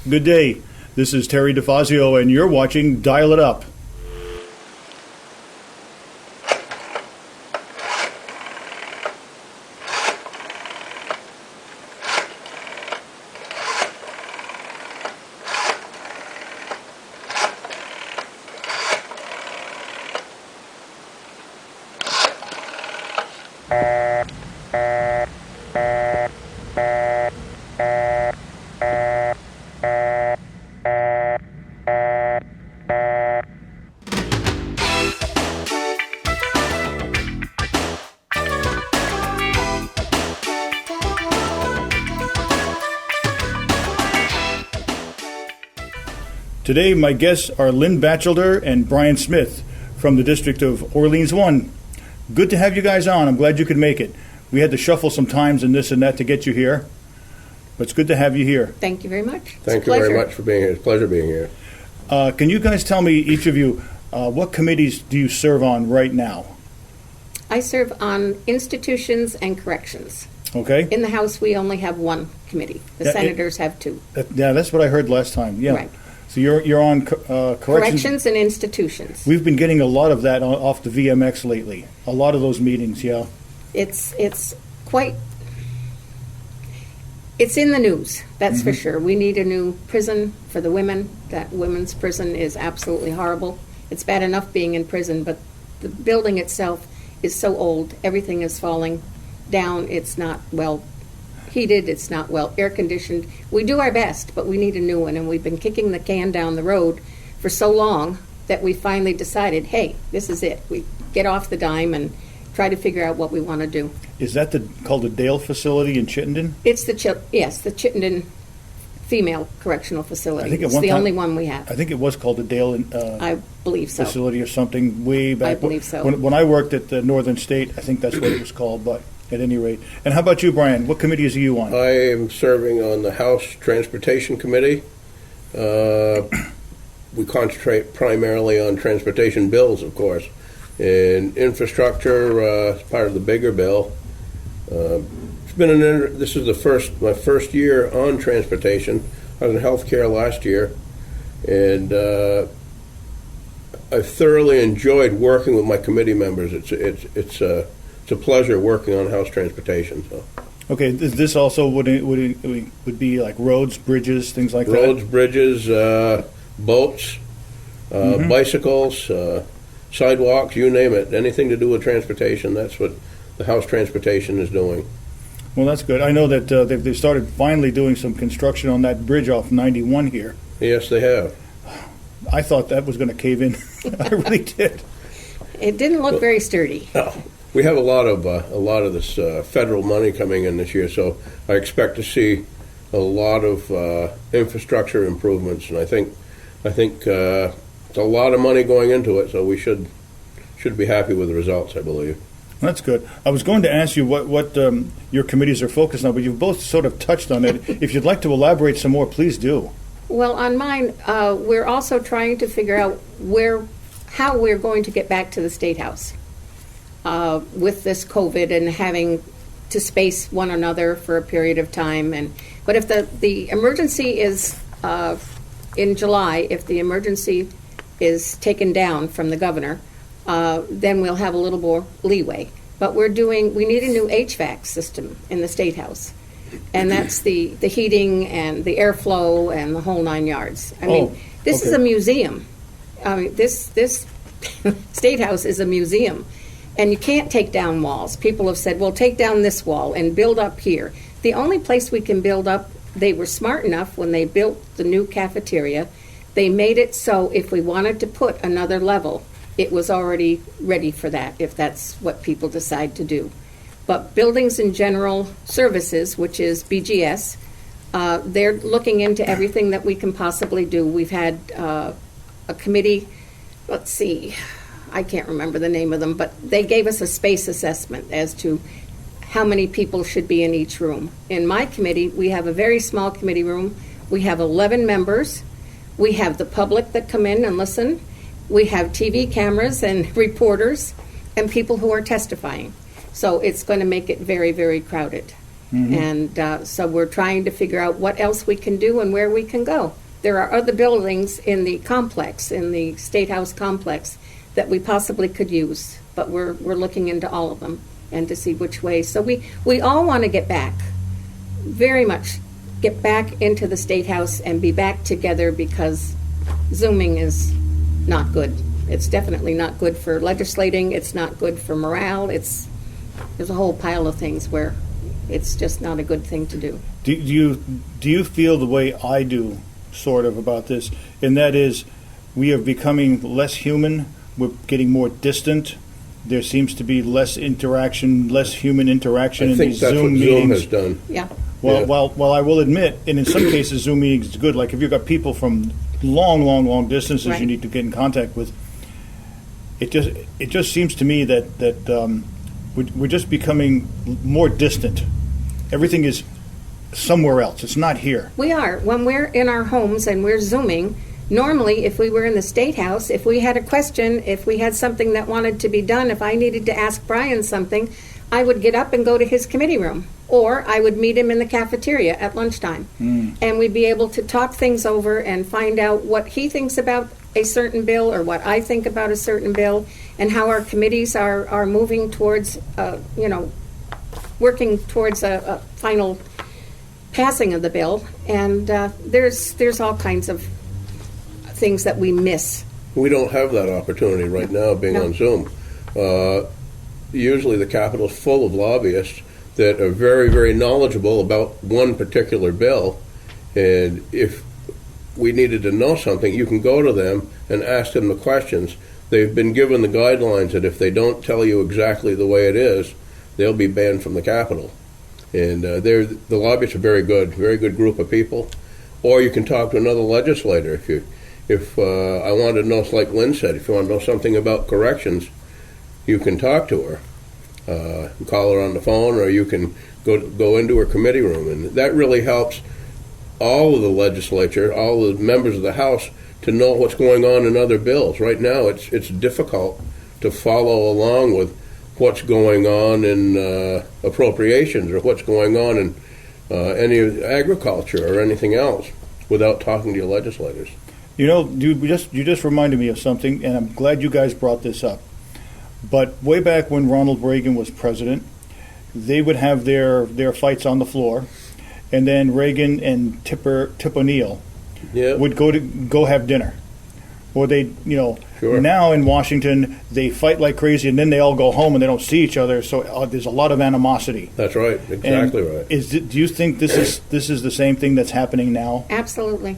Good day. This is Terry Difazio, and you're watching Dial It Up. Today, my guests are Lynn Batchelor and Brian Smith from the District of Orleans 1. Good to have you guys on. I'm glad you could make it. We had to shuffle some times and this and that to get you here, but it's good to have you here. Thank you very much. Thank you very much for being here. It's a pleasure being here. Can you guys tell me, each of you, what committees do you serve on right now? I serve on institutions and corrections. Okay. In the House, we only have one committee. The senators have two. Yeah, that's what I heard last time. Yeah. Right. So you're on corrections and institutions. We've been getting a lot of that off the VMX lately. A lot of those meetings, yeah. It's in the news, that's for sure. We need a new prison for the women. That women's prison is absolutely horrible. It's bad enough being in prison, but the building itself is so old. Everything is falling down. It's not well heated. It's not well air conditioned. We do our best, but we need a new one, and we've been kicking the can down the road for so long that we finally decided, hey, this is it. We get off the dime and try to figure out what we want to do. Is that called the Dale facility in Chittenden? It's the Chittenden Female Correctional Facility. I think it's the only one we have. I think it was called the Dale I believe so. facility or something way back. I believe so. When I worked at the Northern State, I think that's what it was called, but at any rate. And how about you, Brian? What committees are you on? I am serving on the House Transportation Committee. We concentrate primarily on transportation bills, of course. And infrastructure is part of the bigger bill. It's been this is my first year on transportation. I was in healthcare last year, and I thoroughly enjoyed working with my committee members. It's a pleasure working on House transportation. So. Okay, this also would be like roads, bridges, things like that? Roads, bridges, boats, bicycles, sidewalks, you name it. Anything to do with transportation, that's what the House transportation is doing. Well, that's good. I know that they've started finally doing some construction on that bridge off 91 here. Yes, they have. I thought that was going to cave in. I really did. It didn't look very sturdy. No. We have a lot of this federal money coming in this year, so I expect to see a lot of infrastructure improvements, and I think it's a lot of money going into it, so we should be happy with the results, I believe. That's good. I was going to ask you what your committees are focused on, but you've both sort of touched on it. If you'd like to elaborate some more, please do. Well, on mine, we're also trying to figure out how we're going to get back to the State House with this COVID and having to space one another for a period of time. But if the emergency is in July, if the emergency is taken down from the governor, then we'll have a little more leeway. But we need a new HVAC system in the State House. And that's the heating and the airflow and the whole 9 yards. I mean, this is a museum. I mean, this State House is a museum. And you can't take down walls. People have said, well, take down this wall and build up here. The only place we can build up, they were smart enough when they built the new cafeteria, they made it so if we wanted to put another level, it was already ready for that, if that's what people decide to do. But Buildings and General Services, which is BGS, they're looking into everything that we can possibly do. We've had a committee, let's see, I can't remember the name of them, but they gave us a space assessment as to how many people should be in each room. In my committee, we have a very small committee room. We have 11 members. We have the public that come in and listen. We have TV cameras and reporters and people who are testifying. So it's going to make it very, very crowded. And so we're trying to figure out what else we can do and where we can go. There are other buildings in the complex, in the State House complex, that we possibly could use, but we're looking into all of them and to see which way. So we all want to get back, very much get back into the State House and be back together, because Zooming is not good. It's definitely not good for legislating. It's not good for morale. There's a whole pile of things where it's just not a good thing to do. Do you feel the way I do, sort of, about this? And that is, we are becoming less human. We're getting more distant. There seems to be less interaction, less human interaction in these Zoom meetings. Zoom has done. Yeah. Well, while I will admit, and in some cases Zoom meetings is good, like if you've got people from long distances Right. you need to get in contact with, it just seems to me that we're just becoming more distant. Everything is somewhere else. It's not here. We are. When we're in our homes and we're Zooming, normally if we were in the State House, if we had a question, if we had something that wanted to be done, if I needed to ask Brian something, I would get up and go to his committee room, or I would meet him in the cafeteria at lunchtime. And we'd be able to talk things over and find out what he thinks about a certain bill or what I think about a certain bill, and how our committees are moving towards, working towards a final passing of the bill. And there's all kinds of things that we miss. We don't have that opportunity right now, being No. on Zoom. Usually the Capitol's full of lobbyists that are very, very knowledgeable about one particular bill, and if we needed to know something, you can go to them and ask them the questions. They've been given the guidelines that if they don't tell you exactly the way it is, they'll be banned from the Capitol. And the lobbyists are very good group of people. Or you can talk to another legislator. If I wanted to know, like Lynn said, if you want to know something about corrections, you can talk to her. Call her on the phone, or you can go into her committee room. And that really helps all of the legislature, all the members of the House, to know what's going on in other bills. Right now, it's difficult to follow along with what's going on in appropriations, or what's going on in any agriculture or anything else, without talking to your legislators. You know, you just reminded me of something, and I'm glad you guys brought this up. But way back when Ronald Reagan was president, they would have their fights on the floor, and then Reagan and Tip O'Neill would go have dinner. Or Sure. Now in Washington, they fight like crazy, and then they all go home and they don't see each other, so there's a lot of animosity. That's right, exactly And right. Do you think this is the same thing that's happening now? Absolutely.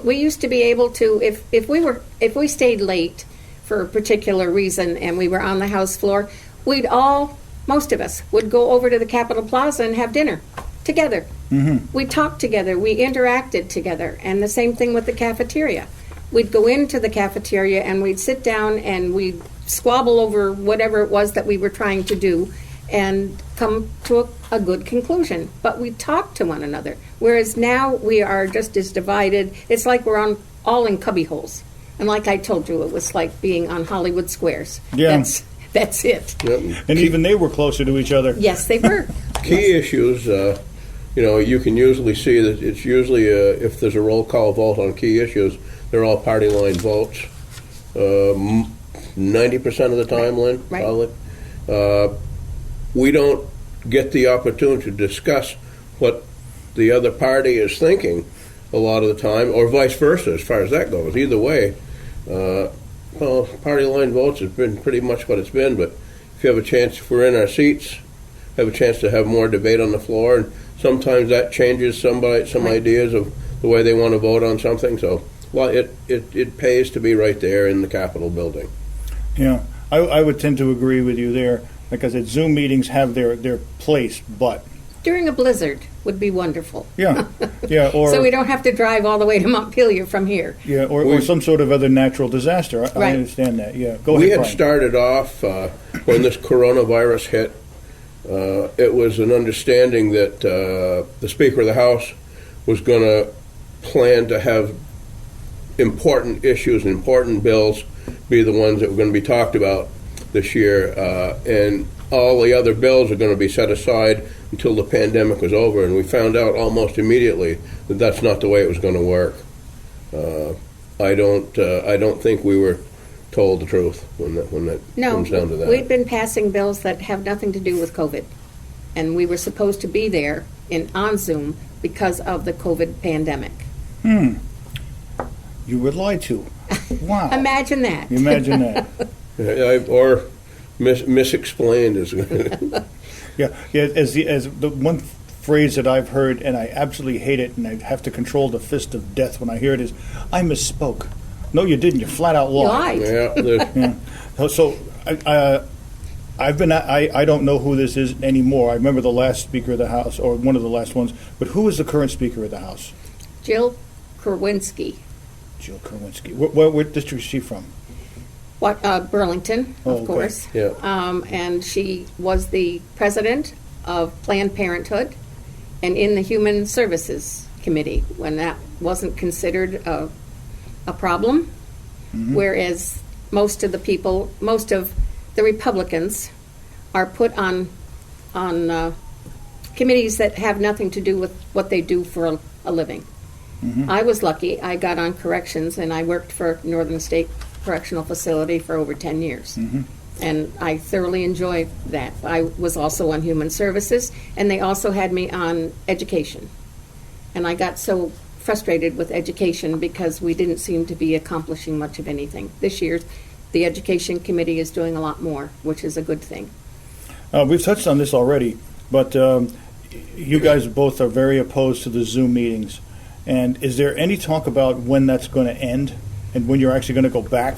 We used to be able to, if we stayed late for a particular reason and we were on the House floor, most of us would go over to the Capitol Plaza and have dinner together. Mm-hmm. We talked together, we interacted together, and the same thing with the cafeteria. We'd go into the cafeteria and we'd sit down and we'd squabble over whatever it was that we were trying to do and come to a good conclusion. But we talked to one another. Whereas now we are just as divided. It's like we're all in cubby holes. And like I told you, it was like being on Hollywood Squares. Yeah. That's it. Yep. And even they were closer to each other. Yes, they were. Key issues, you can usually see that it's usually, if there's a roll call vote on key issues, they're all party line votes. 90% of the time, Lynn, Right. probably. We don't get the opportunity to discuss what the other party is thinking a lot of the time, or vice versa, as far as that goes. Either way, party line votes has been pretty much what it's been, but if you have a chance, if we're in our seats, have a chance to have more debate on the floor, and sometimes that changes some ideas of the way they want to vote on something. So, well, it pays to be right there in the Capitol building. Yeah, I would tend to agree with you there. Like I said, Zoom meetings have their place, but During a blizzard would be wonderful. yeah, or So we don't have to drive all the way to Montpelier from here. yeah, or some sort of other natural disaster. I Right. understand that. Yeah, go We ahead. had Brian. started off when this coronavirus hit. It was an understanding that the Speaker of the House was going to plan to have important issues and important bills be the ones that were going to be talked about this year, and all the other bills are going to be set aside until the pandemic was over. And we found out almost immediately that that's not the way it was going to work. I don't think we were told the truth when that comes down to that. No, we've been passing bills that have nothing to do with COVID, and we were supposed to be there on Zoom because of the COVID pandemic. You were lied to. Wow. Imagine that. Imagine that. Or misexplained is Yeah. As the one phrase that I've heard, and I absolutely hate it, and I have to control the fist of death when I hear it, is, "I misspoke." No, you didn't. You flat out lied. Lied. Yeah. So I don't know who this is anymore. I remember the last Speaker of the House, or one of the last ones. But who is the current Speaker of the House? Jill Kerwinski. Jill Kerwinski. What district is she from? Burlington, Oh, of okay. course. Yeah. And she was the president of Planned Parenthood and in the Human Services Committee when that wasn't considered a problem, whereas most of the Republicans are put on committees that have nothing to do with what they do for a living. I was lucky. I got on corrections, and I worked for Northern State Correctional Facility for over 10 years. And I thoroughly enjoyed that. I was also on Human Services, and they also had me on Education. And I got so frustrated with Education because we didn't seem to be accomplishing much of anything. This year, the Education Committee is doing a lot more, which is a good thing. We've touched on this already, but you guys both are very opposed to the Zoom meetings. And is there any talk about when that's going to end and when you're actually going to go back?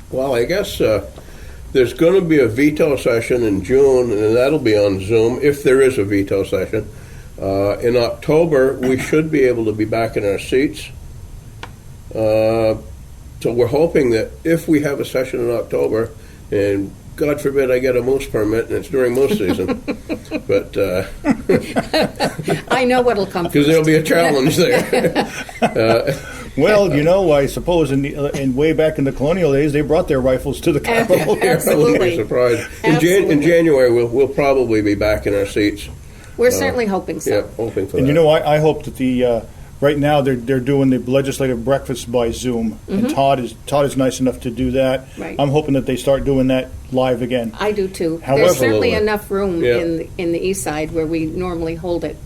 Well, I guess there's going to be a veto session in June, and that'll be on Zoom if there is a veto session. In October, we should be able to be back in our seats. So we're hoping that if we have a session in October, and God forbid I get a moose permit and it's during moose season, but I know what'll come because there'll be a challenge there. Well, I suppose in way back in the colonial days, they brought their rifles to the Capitol. Absolutely. I wouldn't be surprised. Absolutely. In January, we'll probably be back in our seats. We're certainly hoping so. Yeah, hoping for And that. I hope that right now they're doing the legislative breakfast by Zoom, and Todd is nice enough to do that. Right. I'm hoping that they start doing that live again. I do too. However- There's certainly Absolutely. enough room Yeah. in the east side where we normally hold it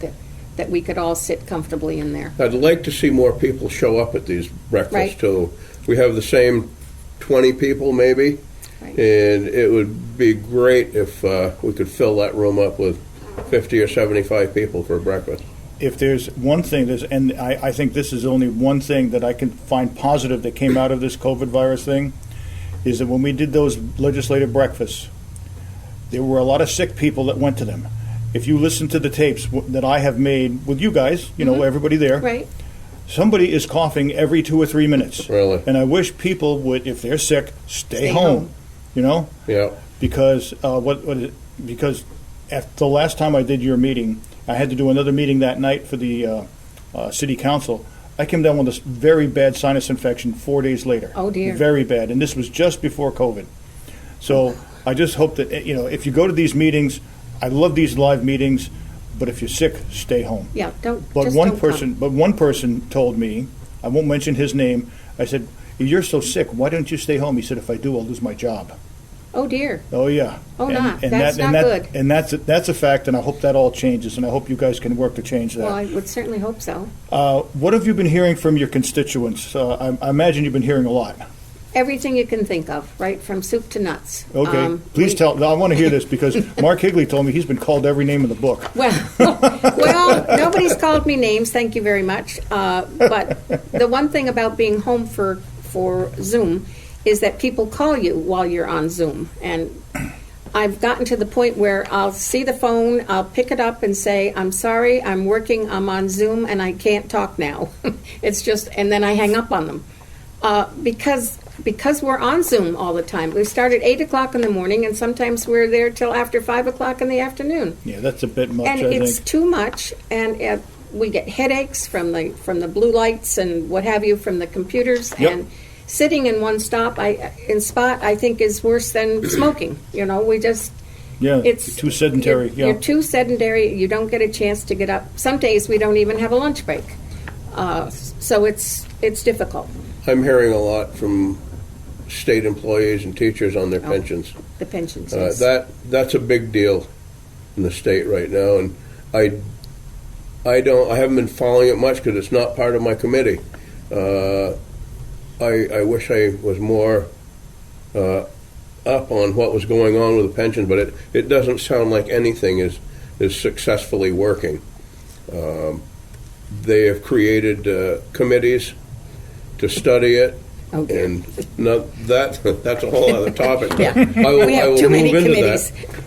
that we could all sit comfortably in there. I'd like to see more people show up at these breakfasts Right. too. We have the same 20 people maybe, Right. and it would be great if we could fill that room up with 50 or 75 people for breakfast. If there's one thing, and I think this is only one thing that I can find positive that came out of this COVID virus thing, is that when we did those legislative breakfasts, there were a lot of sick people that went to them. If you listen to the tapes that I have made with you guys, everybody there, Right? somebody is coughing every 2 or 3 minutes. Really? And I wish people would, if they're sick, stay home. home. Yeah. Because because after the last time I did your meeting, I had to do another meeting that night for the city council. I came down with a very bad sinus infection 4 days later. Oh, dear. Very bad, and this was just before COVID. So I just hope that if you go to these meetings, I love these live meetings, but if you're sick, stay home. Yeah. Don't. But just one don't person, come. one person told me, I won't mention his name. I said, "You're so sick. Why don't you stay home?" He said, "If I do, I'll lose my job." Oh dear. Oh yeah. Oh, that's not good. And that's a fact, and I hope that all changes, and I hope you guys can work to change that. Well, I would certainly hope so. What have you been hearing from your constituents? I imagine you've been hearing a lot. Everything you can think of, right, from soup to nuts. Okay, please tell. I want to hear this because Mark Higley told me he's been called every name in the book. Well, nobody's called me names. Thank you very much. But the one thing about being home for Zoom is that people call you while you're on Zoom. And I've gotten to the point where I'll see the phone, I'll pick it up and say, "I'm sorry, I'm working, I'm on Zoom, and I can't talk now." It's just, and then I hang up on them. Because we're on Zoom all the time. We start at 8 o'clock in the morning, and sometimes we're there till after 5 o'clock in the afternoon. Yeah, that's a bit much, And I it's think. too much, and we get headaches from the blue lights and what have you from the computers, Yep. and sitting in one spot, I think is worse than smoking. You know, we just, Yeah, it's too sedentary. You're too sedentary. You don't get a chance to get up. Some days we don't even have a lunch break. So it's difficult. I'm hearing a lot from state employees and teachers on their pensions. The pensions. Yes. That's a big deal in the state right now, and I haven't been following it much because it's not part of my committee. I wish I was more up on what was going on with the pension, but it doesn't sound like anything is successfully working. They have created committees to study it. Okay. And that's a whole other topic. Yeah. I We have will too many move into committees. that.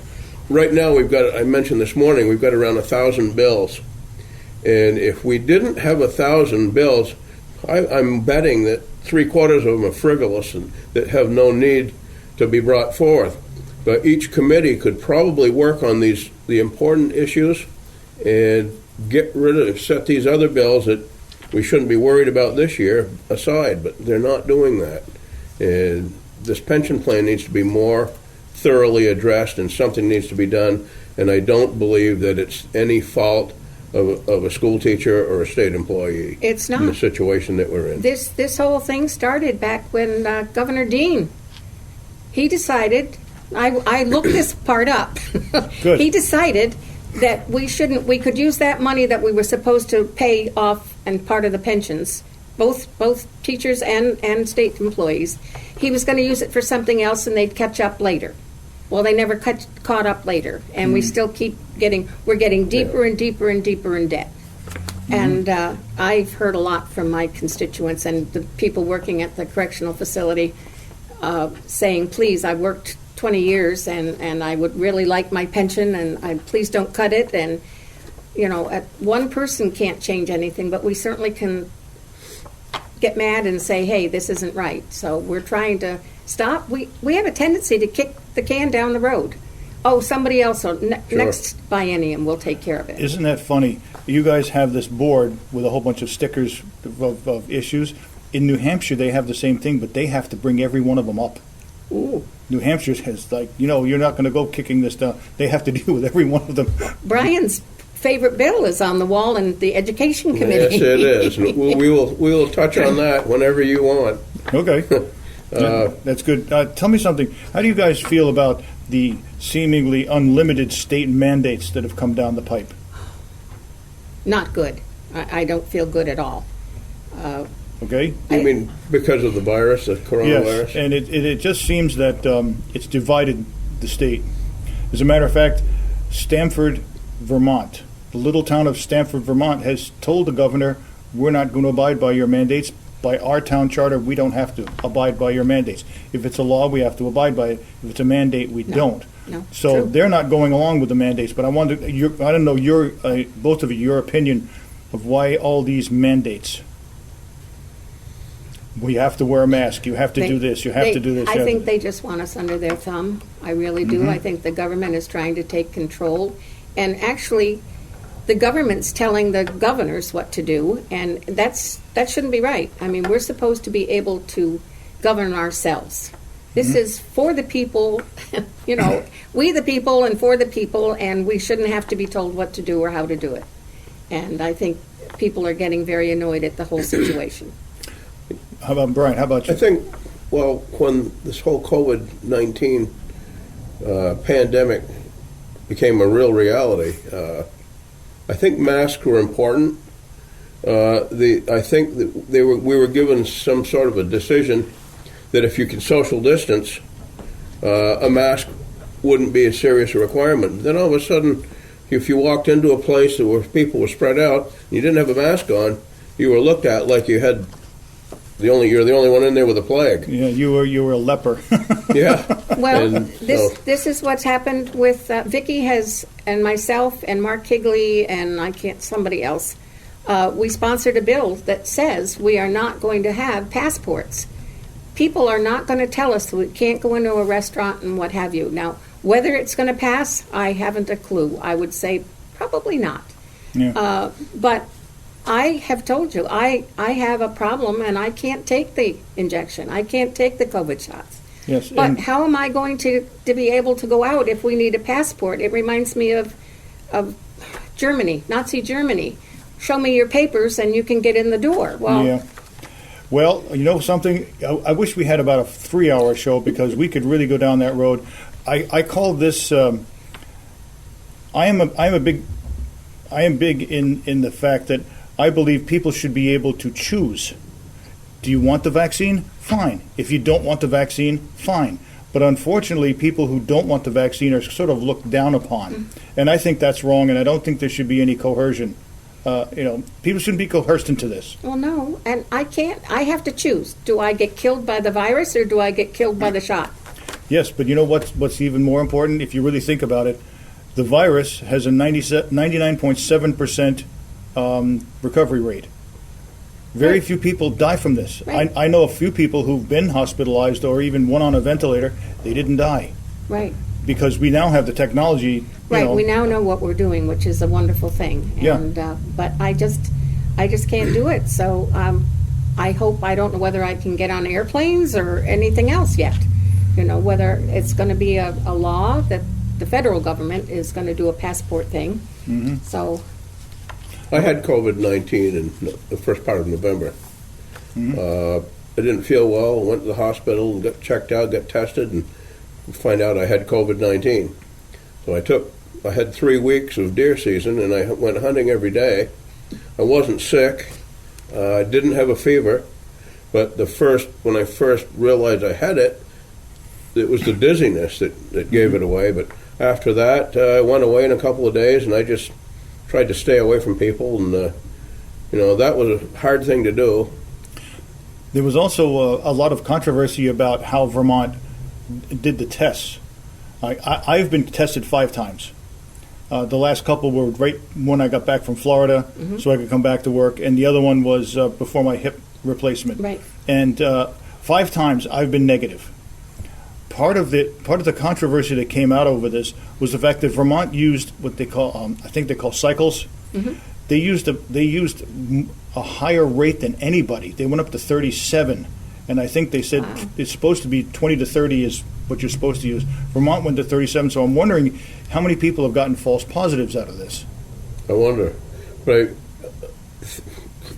Right now, I mentioned this morning, we've got around 1,000 bills. And if we didn't have 1,000 bills, I'm betting that 3/4 of them are frivolous and that have no need to be brought forth. But each committee could probably work on the important issues and set these other bills that we shouldn't be worried about this year aside, but they're not doing that. And this pension plan needs to be more thoroughly addressed, and something needs to be done. And I don't believe that it's any fault of a school teacher or a state employee. It's not. In the situation that we're in. This whole thing started back when Governor Dean, he decided, I looked this part up. Good. He decided that we could use that money that we were supposed to pay off and part of the pensions, both teachers and state employees. He was going to use it for something else, and they'd catch up later. Well, they never caught up later, and we still we're getting deeper and deeper and deeper in debt. And I've heard a lot from my constituents and the people working at the correctional facility saying, please, I worked 20 years and I would really like my pension, and please don't cut it. And, you know, one person can't change anything, but we certainly can get mad and say, hey, this isn't right. So we're trying to stop. We have a tendency to kick the can down the road. Oh, somebody else, next biennium will take care of it. Isn't that funny? You guys have this board with a whole bunch of stickers of issues. In New Hampshire, they have the same thing, but they have to bring every one of them up. Ooh. New Hampshire has, like, you know, you're not going to go kicking this down. They have to deal with every one of them. Brian's favorite bill is on the wall in the education committee. Yes, it is. And we will touch on that whenever you want. Okay. That's good. Tell me something. How do you guys feel about the seemingly unlimited state mandates that have come down the pipe? Not good. I don't feel good at all. Okay? You mean because of the virus, the coronavirus? Yes, and it just seems that it's divided the state. As a matter of fact, Stamford, Vermont, the little town of Stamford, Vermont, has told the governor, we're not going to abide by your mandates. By our town charter, we don't have to abide by your mandates. If it's a law, we have to abide by it. If it's a mandate, we don't. No, So true. they're not going along with the mandates. But I wanted, I don't know both of you, your opinion of why all these mandates. We have to wear a mask. You have to do this. You have to do this. I think they just want us under their thumb. I really do. Mm-hmm. I think the government is trying to take control. And actually, the government's telling the governors what to do, and that shouldn't be right. I mean, we're supposed to be able to govern ourselves. This is for the people, you know, we the people and for the people, and we shouldn't have to be told what to do or how to do it. And I think people are getting very annoyed at the whole situation. How about Brian? How about you? I think, well, when this whole COVID-19 pandemic became a real reality, I think masks were important. I think that we were given some sort of a decision that if you could social distance, a mask wouldn't be as serious a requirement. Then all of a sudden, if you walked into a place where people were spread out and you didn't have a mask on, you were looked at like you're the only one in there with a plague. Yeah, you were a leper. Yeah. Well, And this is what's happened with Vicki and myself and Mark Kigley and somebody else. We sponsored a bill that says we are not going to have passports. People are not going to tell us we can't go into a restaurant and what have you. Now, whether it's going to pass, I haven't a clue. I would say probably not. Yeah. But I have told you, I have a problem and I can't take the injection. I can't take the COVID shots. Yes, But and how am I going to be able to go out if we need a passport? It reminds me of Germany, Nazi Germany. Show me your papers and you can get in the door. Well, yeah. Well, you know something? I wish we had about a 3-hour show because we could really go down that road. I call this. I am big in the fact that I believe people should be able to choose. Do you want the vaccine? Fine. If you don't want the vaccine, fine. But unfortunately, people who don't want the vaccine are sort of looked down upon, and I think that's wrong. And I don't think there should be any coercion. People shouldn't be coerced into this. well, no, and I can't. I have to choose. Do I get killed by the virus or do I get killed by the shot? Yes, but you know what's even more important? If you really think about it, the virus has a 99.7% recovery rate. Very Right. few people die from this. Right. I know a few people who've been hospitalized or even one on a ventilator. They didn't die Right. because we now have the technology. Right. We now know what we're doing, which is a wonderful thing. Yeah. And, but I just can't do it. So I hope, I don't know whether I can get on airplanes or anything else yet. Whether it's going to be a law that the federal government is going to do a passport thing. Mm-hmm. So, I had COVID-19 in the first part of November. I didn't feel well. I went to the hospital and got checked out, got tested, and find out I had COVID-19. So I had 3 weeks of deer season, and I went hunting every day. I wasn't sick. I didn't have a fever, but when I first realized I had it, it was the dizziness that gave it away. But after that, I went away in a couple of days, and I just tried to stay away from people, and that was a hard thing to do. There was also a lot of controversy about how Vermont did the tests. I've been tested 5 times. The last couple were right when I got back from Florida, so I could come back to work, and the other one was before my hip replacement. right. And 5 times I've been negative. Part of the controversy that came out over this was the fact that Vermont used what they call I think they call cycles. They used a higher rate than anybody. They went up to 37, and I think they said it's supposed to be 20 to 30 is what you're supposed to use. Vermont went to 37, so I'm wondering how many people have gotten false positives out of this. I wonder. But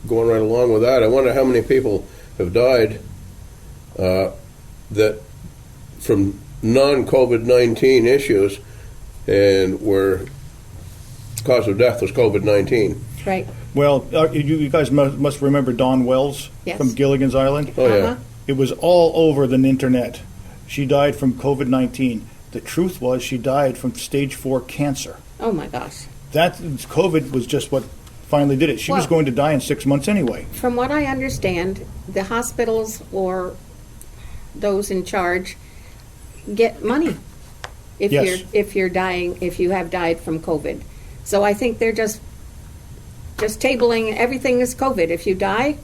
going right along with that, I wonder how many people have died that from non-COVID-19 issues and were cause of death was COVID-19. Right. Well, you guys must remember Dawn Wells Yes. from Gilligan's Island. Oh, yeah. Uh-huh. It was all over the internet. She died from COVID-19. The truth was she died from stage 4 cancer. Oh my gosh. That COVID was just what finally did it. She was Well- going to die in 6 months anyway. From what I understand, the hospitals or those in charge get money if Yes. if you have died from COVID. So I think they're just tabling everything as COVID. If you die,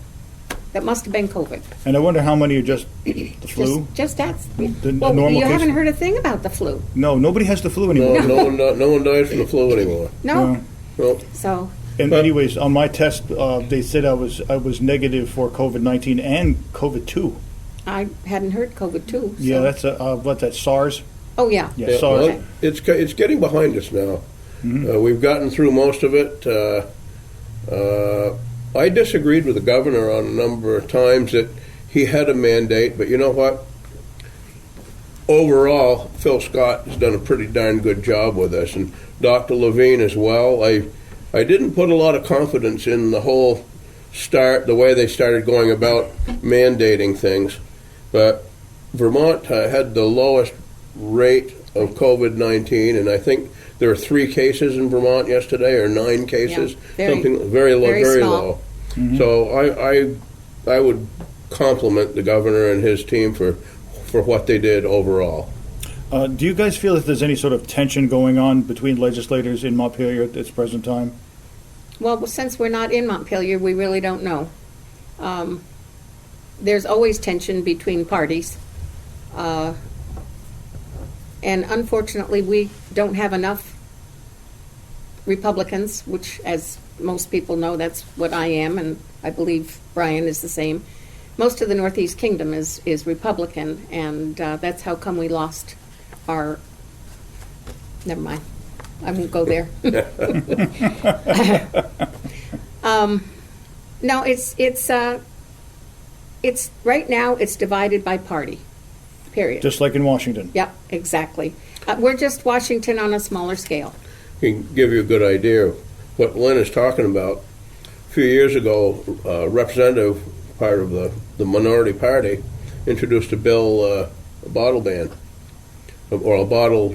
that must have been COVID. And I wonder how many are just the flu. Just that's The well, normal you case? haven't heard a thing about the flu. No, nobody has the flu No, anymore. no one dies from the flu anymore. No. No. So And anyways, on my test, they said I was negative for COVID-19 and COVID-2. I hadn't heard COVID too. So. Yeah, that's what's that, SARS? Oh yeah. Yeah, Yeah, SARS. well, it's getting behind us now. We've gotten through most of it. I disagreed with the governor on a number of times that he had a mandate, but you know what? Overall, Phil Scott has done a pretty darn good job with this, and Dr. Levine as well. I didn't put a lot of confidence in the whole the way they started going about mandating things, but Vermont had the lowest rate of COVID-19, and I think there were 3 cases in Vermont yesterday, or 9 cases, Yeah, something very low, very very small. low. So I would compliment the governor and his team for what they did overall. Do you guys feel that there's any sort of tension going on between legislators in Montpelier at this present time? Well, since we're not in Montpelier, we really don't know. There's always tension between parties. And unfortunately, we don't have enough Republicans, which, as most people know that's what I am, and I believe Brian is the same. Most of the Northeast Kingdom is Republican, and that's how come we lost our. Never mind, I won't go there. No, it's right now it's divided by party. Period. Just like in Washington. Yep, exactly. We're just Washington on a smaller scale. Can give you a good idea of what Lynn is talking about. A few years ago, a representative, part of the minority party, introduced a bill, a bottle ban, or a bottle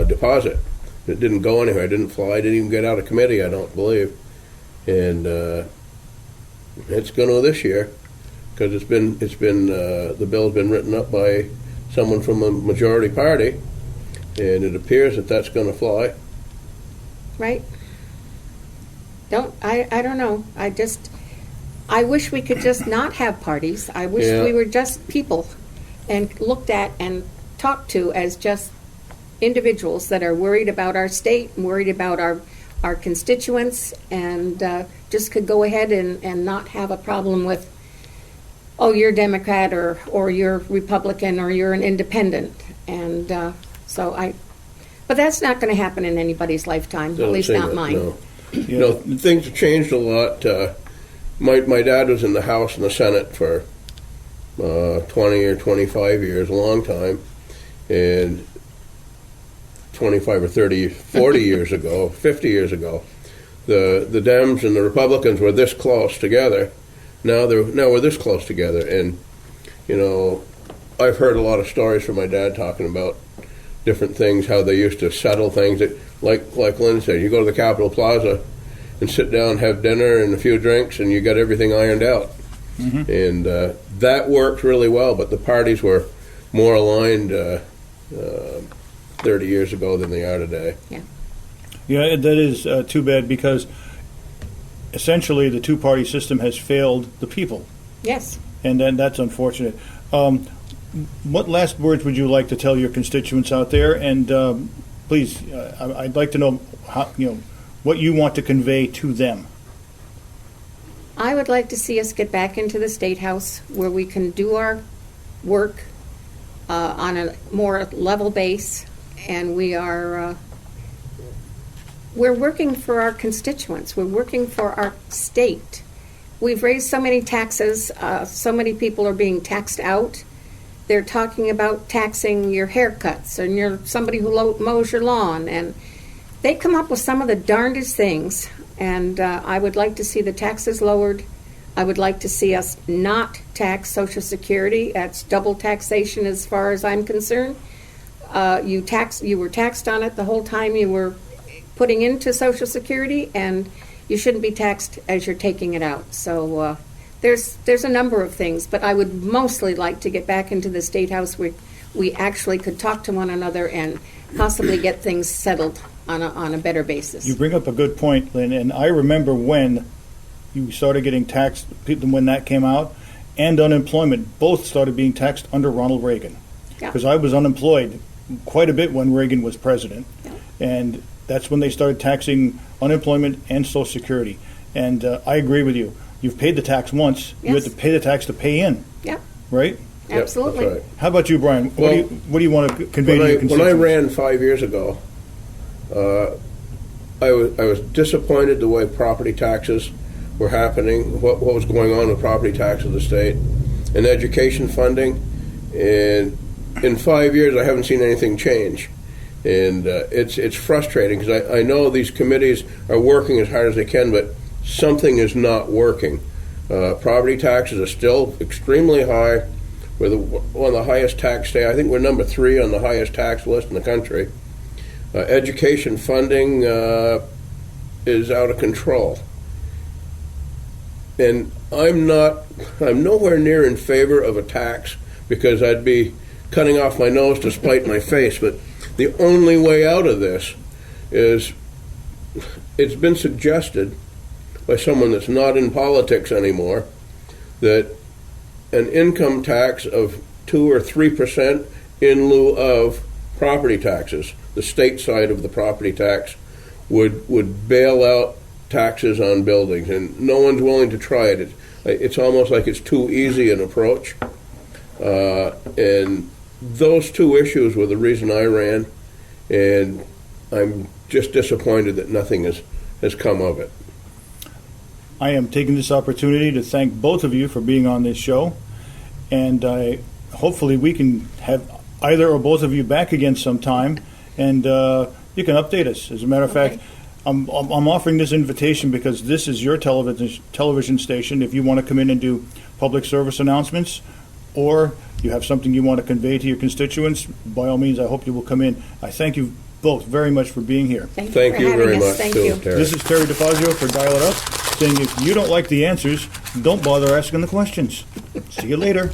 deposit. It didn't go anywhere, it didn't fly, it didn't even get out of committee, I don't believe. And it's going to this year, because the bill's been written up by someone from the majority party, and it appears that that's going to fly. Right? I don't know. I wish we could just not have parties. I wish we were just people and looked at and talked to as just individuals that are worried about our state and worried about our constituents, and just could go ahead and not have a problem with, oh, you're Democrat or you're Republican or you're an independent. And but that's not going to happen in anybody's lifetime, at least not mine. No. You know, things have changed a lot. My dad was in the House and the Senate for 20 or 25 years, a long time. And 25 or 30, 40 years ago, 50 years ago, the Dems and the Republicans were this close together. Now we're this close together. And, you know, I've heard a lot of stories from my dad talking about different things, how they used to settle things. That, like Lynn said, you go to the Capitol Plaza and sit down, have dinner and a few drinks, and you got everything ironed out. Mm-hmm. And that worked really well, but the parties were more aligned 30 years ago than they are today. Yeah, that is too bad, because essentially the two-party system has failed the people. Yes. And then that's unfortunate. What last words would you like to tell your constituents out there? And please, I'd like to know how, what you want to convey to them. I would like to see us get back into the State House where we can do our work on a more level base, and we're working for our constituents. We're working for our state. We've raised so many taxes. So many people are being taxed out. They're talking about taxing your haircuts and you're somebody who mows your lawn, and they come up with some of the darndest things. And I would like to see the taxes lowered. I would like to see us not tax Social Security. That's double taxation as far as I'm concerned. You were taxed on it the whole time you were putting into Social Security, and you shouldn't be taxed as you're taking it out. So there's a number of things, but I would mostly like to get back into the State House where we actually could talk to one another and possibly get things settled on a better basis. You bring up a good point, Lynn, and I remember when you started getting taxed, when that came out, and unemployment both started being taxed under Ronald Reagan. Because I was unemployed quite a bit when Reagan was president, and that's when they started taxing unemployment and Social Security. And I agree with you. You've paid the tax once. Yes. You have to pay the tax to pay in. Yeah. Right? Absolutely. Yep, that's right. How about you, Brian? Well, what do you want to convey to your constituents? When I ran 5 years ago, I was disappointed the way property taxes were happening, what was going on with property taxes of the state, and education funding. And in 5 years, I haven't seen anything change. And it's frustrating, because I know these committees are working as hard as they can, but something is not working. Property taxes are still extremely high. We're one of the highest tax states. I think we're number 3 on the highest tax list in the country. Education funding is out of control. And I'm nowhere near in favor of a tax, because I'd be cutting off my nose to spite my face. But the only way out of this is, it's been suggested by someone that's not in politics anymore, that an income tax of 2 or 3% in lieu of property taxes, the state side of the property tax, would bail out taxes on buildings, and no one's willing to try it. It's almost like it's too easy an approach. And those two issues were the reason I ran, and I'm just disappointed that nothing has come of it. I am taking this opportunity to thank both of you for being on this show, and hopefully we can have either or both of you back again sometime, and you can update us. As a matter of fact, I'm offering this invitation because this is your television station. If you want to come in and do public service announcements, or you have something you want to convey to your constituents, by all means, I hope you will come in. I thank you both very much for being here. Thank you very much. Thank you. Terry. This is Terry Difazio for Dial It Up, saying if you don't like the answers, don't bother asking the questions. See you later.